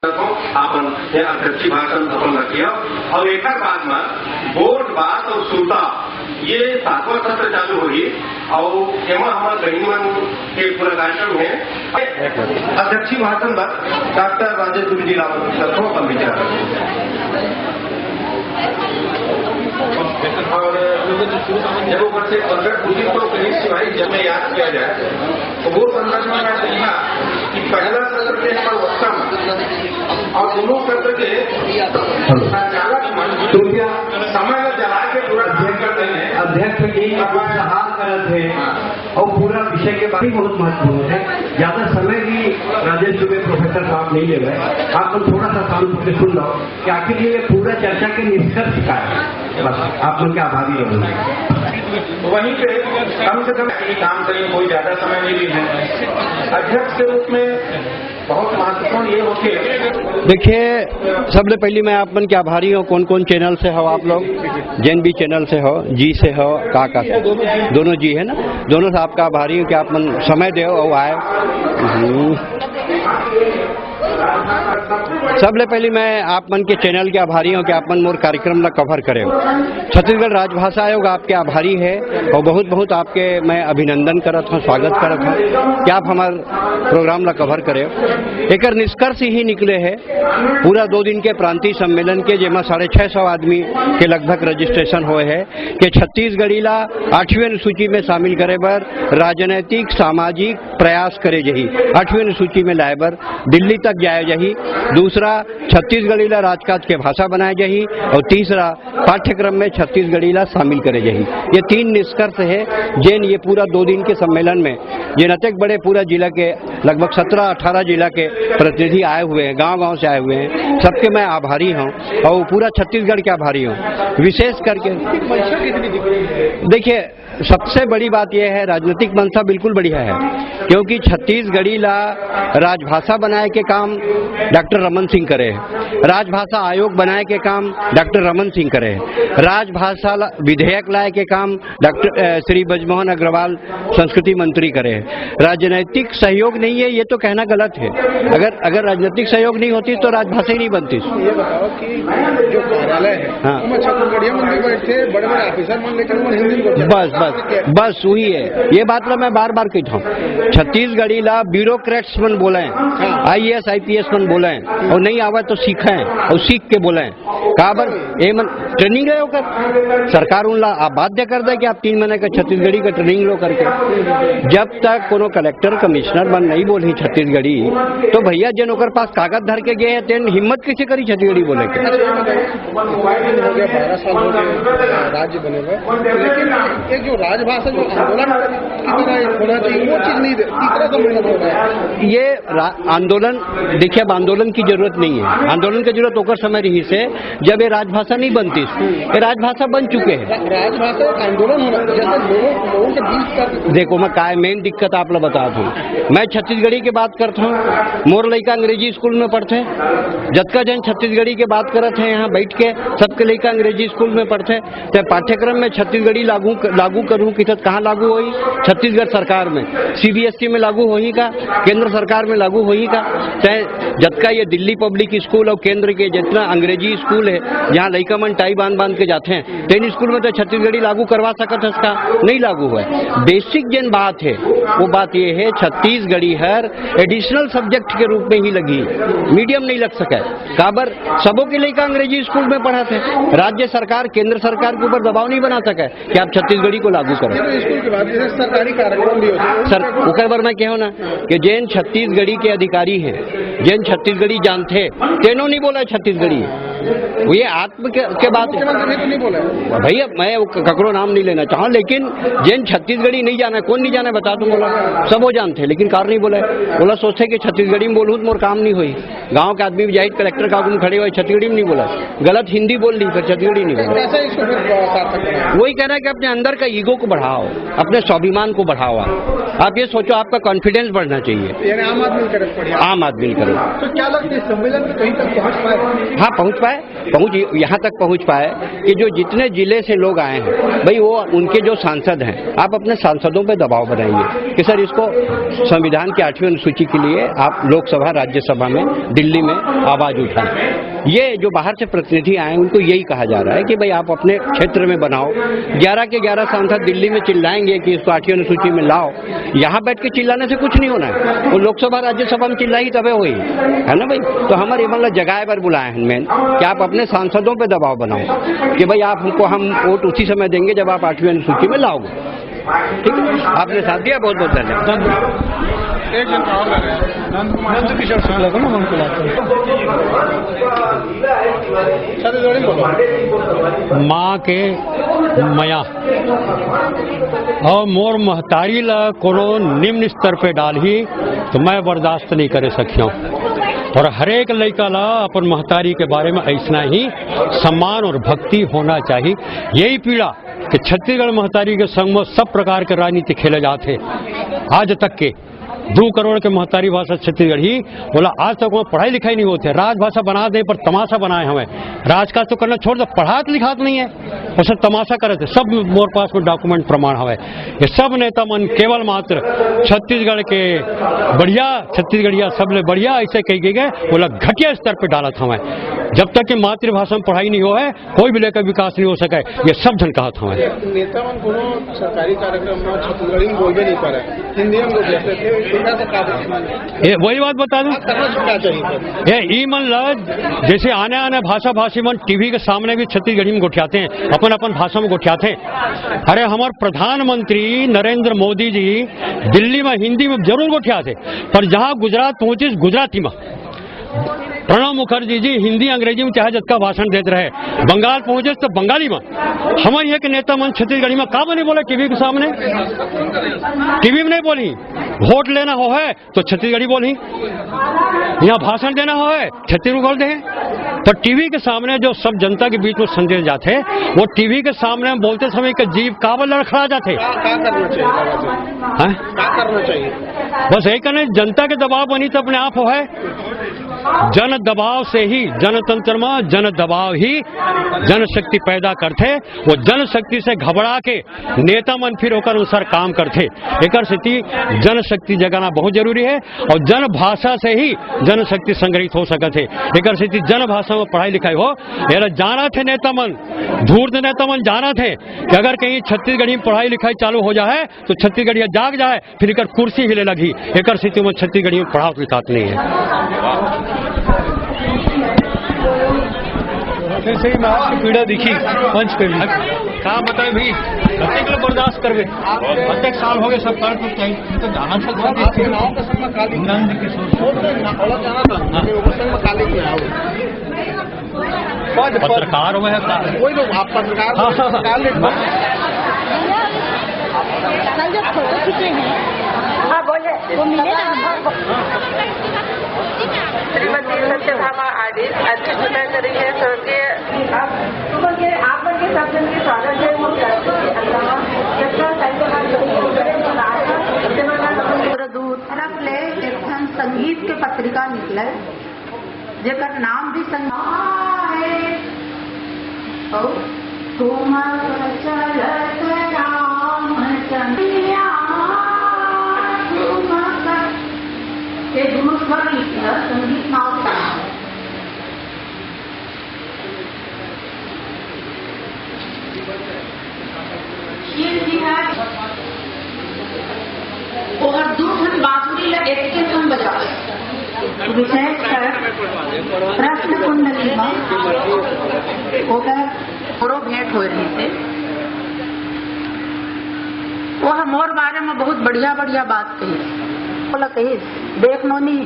आपण हे अध्यक्षी भाषण आपण रखिए और एक बाद में वोट बात और श्रोता ये 7वां सत्र चालू हुई और एवं हमारा गणिमन के पूरा कार्यक्रम है अध्यक्षी भाषण पर डॉक्टर राजेश जी रावत सर को अपन विचार और जब ऊपर से अगर पूरी तो कहीं सिवाय जब में याद किया जाए तो वो संदर्भ में मैं देखा कि पहला सत्र के हमारे वक्तव्य और दोनों सत्र के संचालक कृपया समय जला के पूरा अध्यक्ष जी हाथ करते हैं और पूरा विषय के बारे में बहुत महत्वपूर्ण है। ज्यादा समय भी राजेश दुबे प्रोफेसर साहब नहीं ले गए। आप लोग थोड़ा सा शांत से सुन लो कि आखिर ये पूरा चर्चा के निष्कर्ष का है। बस आप लोग के आभारी रहूंगे। वहीं पे कम से कम काम करें, कोई ज्यादा समय नहीं है। अध्यक्ष के रूप में बहुत महत्वपूर्ण ये होते। देखिए, सबसे पहले मैं आप मन के आभारी हूँ। कौन कौन चैनल से हो आप लोग? JNB चैनल से हो, जी से हो, का से? दोनों जी है ना। दोनों से आपका आभारी हूँ कि आप मन समय दे और आए। सबसे पहले मैं आप मन के चैनल के आभारी हूँ कि आप मन मोर कार्यक्रम ला कवर करे। छत्तीसगढ़ राजभाषा आयोग आपके आभारी है और बहुत बहुत आपके मैं अभिनंदन करत हूँ, स्वागत करत हूँ कि आप हमारे प्रोग्राम ला कवर करे। एक निष्कर्ष ही निकले है पूरा 2 दिन के प्रांतीय सम्मेलन के, जेमा 650 आदमी के लगभग रजिस्ट्रेशन हुए है कि छत्तीसगढ़ी ला 8वीं अनुसूची में शामिल करे बर राजनैतिक सामाजिक प्रयास करे जही, 8वीं अनुसूची में लाए बर दिल्ली तक जाए जही। दूसरा, छत्तीसगढ़ी ला राजकाज के भाषा बनाए जही और तीसरा, पाठ्यक्रम में छत्तीसगढ़ी ला शामिल करे जही। ये 3 निष्कर्ष है जिन ये पूरा 2 दिन के सम्मेलन में जिन अत्यंत बड़े पूरा जिला के लगभग 17-18 जिला के प्रतिनिधि आए हुए हैं, गांव-गांव से आए हुए हैं। सबके मैं आभारी हूँ और पूरा छत्तीसगढ़ के आभारी हूँ। विशेष करके देखिए, सबसे बड़ी बात यह है राजनीतिक मंशा बिल्कुल बढ़िया है, क्योंकि छत्तीसगढ़ी ला राजभाषा बनाए के काम डॉक्टर रमन सिंह करे है, राजभाषा आयोग बनाए के काम डॉक्टर रमन सिंह करे है, राजभाषा विधेयक लाए के काम डॉक्टर श्री बजमोहन अग्रवाल संस्कृति मंत्री करे है। राजनीतिक सहयोग नहीं है ये तो कहना गलत है। अगर राजनीतिक सहयोग नहीं होती तो राजभाषा ही नहीं बनती। ये बताओ कि जो कार्यालय है, हाँ, छत्तीसगढ़िया में बैठे बड़े-बड़े ऑफिसर मन लेकर हिंदी बस वही है। ये बात ला मैं बार बार कहता हूँ। छत्तीसगढ़ी ला ब्यूरोक्रेट्स मन बोले हैं, IAS IPS मन बोले हैं और नहीं आवा तो सीखे और सीख के बोले हैं। काबर ए मन ट्रेनिंग ले कर सरकार उनला आप बाध्य कर दे कि आप 3 महीने का छत्तीसगढ़ी का ट्रेनिंग लो करके। जब तक कोनो कलेक्टर कमिश्नर मन नहीं बोली छत्तीसगढ़ी तो भैया जिन ओकर पास कागज धर के गए हैं तेन हिम्मत कैसे करी छत्तीसगढ़ी बोले के। 12 साल हो गए राज्य बने हुए, लेकिन एक जो राजभाषा जो आंदोलन की तरह होना चाहिए वो चीज नहीं, तीसरा सम्मेलन हो रहा है। ये आंदोलन देखिए, अब आंदोलन की जरूरत नहीं है। आंदोलन की जरूरत होकर समय रही से जब ये राजभाषा नहीं बनती, ये राजभाषा बन चुके हैं। राजभाषा एक आंदोलन होना, जैसे लोगों के बीच का देखो मैं काय मेन दिक्कत आप लोग बता दूं। मैं छत्तीसगढ़ी की बात करता हूँ, मोर लड़का अंग्रेजी स्कूल में पढ़ते हैं, जतका जन छत्तीसगढ़ी की बात करत हैं यहाँ बैठ के, सबके लड़का अंग्रेजी स्कूल में पढ़ते हैं। तो पाठ्यक्रम में छत्तीसगढ़ी लागू करूँ कि कहाँ लागू होई? छत्तीसगढ़ सरकार में, CBSE में लागू होई का, केंद्र सरकार में लागू होई का। चाहे जतका ये दिल्ली पब्लिक स्कूल और केंद्र के जितना अंग्रेजी स्कूल है जहाँ लड़का मन टाई बांध के जाते हैं, तेन स्कूल में तो छत्तीसगढ़ी लागू करवा सकत है, इसका नहीं लागू हुआ है। बेसिक जिन बात है वो बात ये है छत्तीसगढ़ी हर एडिशनल सब्जेक्ट के रूप में ही लगी, मीडियम नहीं लग सका। काबर सबों के लड़का अंग्रेजी स्कूल में पढ़ा थे। राज्य सरकार केंद्र सरकार के ऊपर दबाव नहीं बना सका कि आप छत्तीसगढ़ी को लागू करो। स्कूल के बाद सरकारी कार्यक्रम भी होते हैं सर, ओकर बार मैं कहूँ ना कि जैन छत्तीसगढ़ी के अधिकारी है, जैन छत्तीसगढ़ी जानते तेनो नहीं बोला छत्तीसगढ़ी, वो ये आत्म के बात नहीं बोला भैया। मैं ककरो नाम नहीं लेना चाहूँ, लेकिन जैन छत्तीसगढ़ी नहीं जाना, कौन नहीं जाना बता दूं बोला, सब वो जानते लेकिन कार नहीं बोला। बोला सोचते कि छत्तीसगढ़ी में बोलूँ तो मोर काम नहीं हुई। गांव के आदमी भी जाहिर कलेक्टर का आगू खड़े हुए छत्तीसगढ़ी में नहीं बोला, गलत हिंदी बोल ली फिर छत्तीसगढ़ी नहीं बोला। वही कहना है कि अपने अंदर का ईगो को बढ़ाओ, अपने स्वाभिमान को बढ़ाओ। आप ये सोचो आपका कॉन्फिडेंस बढ़ना चाहिए। आम आदमी करो। तो क्या लगता है सम्मेलन में कहीं तक पहुँच पाए? हाँ पहुँच यहाँ तक पहुँच पाए कि जो जितने जिले से लोग आए हैं भाई वो उनके जो सांसद हैं, आप अपने सांसदों पे दबाव बनाइए कि सर इसको संविधान की 8वीं अनुसूची के लिए आप लोकसभा राज्यसभा में दिल्ली में आवाज उठाएं। ये जो बाहर से प्रतिनिधि आए उनको यही कहा जा रहा है कि भाई आप अपने क्षेत्र में बनाओ। 11 के 11 सांसद दिल्ली में चिल्लाएंगे कि इसको 8वीं अनुसूची में लाओ, यहाँ बैठ के चिल्लाने से कुछ नहीं होना है। वो लोकसभा राज्यसभा में चिल्लाई तबे हुई है ना भाई। तो हमारे मतलब जगह पर बुलाए हैं मेन कि आप अपने सांसदों पे दबाव बनाओ कि भाई आप हमको हम वोट उसी समय देंगे जब आप 8वीं अनुसूची में लाओगे। ठीक है, आपने साथ दिया, बहुत बहुत धन्यवाद। एक जन और लग रहे हैं नंद किशोर शुक्ला को ना मन को लाते माँ के मया और मोर महतारी ला कोनो निम्न स्तर पे डाली तो मैं बर्दाश्त नहीं करे सकियो। और हरेक लड़का ला अपन महतारी के बारे में ऐसा ही सम्मान और भक्ति होना चाहिए। यही पीड़ा कि छत्तीसगढ़ महतारी के संग में सब प्रकार के राजनीति खेले जाते आज तक के 2 करोड़ के महतारी भाषा छत्तीसगढ़ी बोला। आज तक वहाँ पढ़ाई लिखाई नहीं होती है, राजभाषा बना दे पर तमाशा बनाए हमें। राजकाज तो करना छोड़ दो, पढ़ात लिखात नहीं है, उसे तमाशा करे थे। सब मोर पास में डॉक्यूमेंट प्रमाण हवे। ये सब नेता मन केवल मात्र छत्तीसगढ़ के बढ़िया छत्तीसगढ़िया सबले बढ़िया ऐसे कही गए बोला घटिया स्तर पर डाला था। जब तक कि मातृभाषा में पढ़ाई नहीं हो है कोई भी लेकर विकास नहीं हो सके, ये सब धन कहा था। नेता मन को सरकारी कार्यक्रम में छत्तीसगढ़ी में बोल भी नहीं पा रहे, हिंदी में जैसे थे ये वही बात बता दूं ये ई मन जैसे आने आने भाषा भाषी मन टीवी के सामने भी छत्तीसगढ़ी में गोठियाते हैं, अपन अपन भाषा में गोठियाते हैं। अरे हमारे प्रधानमंत्री नरेंद्र मोदी जी दिल्ली में हिंदी में जरूर गोठियाते, पर जहां गुजरात पहुंचे गुजराती में। प्रणब मुखर्जी जी हिंदी अंग्रेजी में चाहे जब भाषण देते रहे, बंगाल पहुंचे तो बंगाली में। हमारे यहाँ के नेता मन छत्तीसगढ़ी में का नहीं बोले टीवी के सामने, टीवी में नहीं बोली। वोट लेना हो है तो छत्तीसगढ़ी बोली, यहाँ भाषण देना हो है छत्तीसगढ़ बोल दे। तो टीवी के सामने जो सब जनता के बीच में संदेश जाते वो टीवी के सामने बोलते समय के जीव काबल लड़खड़ा जाते। करना चाहिए बस यही करना, जनता के दबाव बनी तो अपने आप हो है। जन दबाव से ही जनतंत्र में जन दबाव ही जनशक्ति पैदा करते। वो जनशक्ति से घबरा के नेता मन फिर होकर अनुसार काम करते। एक स्थिति जनशक्ति जगाना बहुत जरूरी है और जन भाषा से ही जनशक्ति संग्रहित हो सकते। एक स्थिति जन भाषा में पढ़ाई लिखाई हो। यार जाना थे नेता मन, धूर्त नेता मन जाना थे कि अगर कहीं छत्तीसगढ़ी में पढ़ाई लिखाई चालू हो जाए तो छत्तीसगढ़िया जाग जाए, फिर एक कुर्सी हिले लगी। एक स्थिति में छत्तीसगढ़ी में पढ़ाई लिखात नहीं है। फिर सही में आपकी पीड़ा दिखी मंच पे भी कहा बताए भाई कत्ते के बर्दाश्त करवे, प्रत्येक साल हो गए सब कर तो चाहिए तो जाना चाहिए। नंद किशोर पत्रकार हुए हैं कोई लोग आप पत्रकार कल जब फोटो खींचे हैं हाँ बोले वो मिले ना। श्रीमती सत्यभामा आदेश अध्यक्षता कर रही है स्वर्गीय आप के सब जन के स्वागत है। संगीत के पत्रिका निकले जेकर नाम भी तुम चलत राम चंद्रिया ये दोनों स्वर संगीत नाम जी है और दूसरी बांसुरी ला एक के संग बजा विषय प्रश्न कुंडली में ओकरो भेंट हो रही थे। वो मोर बारे में बहुत बढ़िया बढ़िया बात कही। बोला कही देख नो नहीं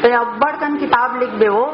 तो अब बड़कन किताब लिख दे वो।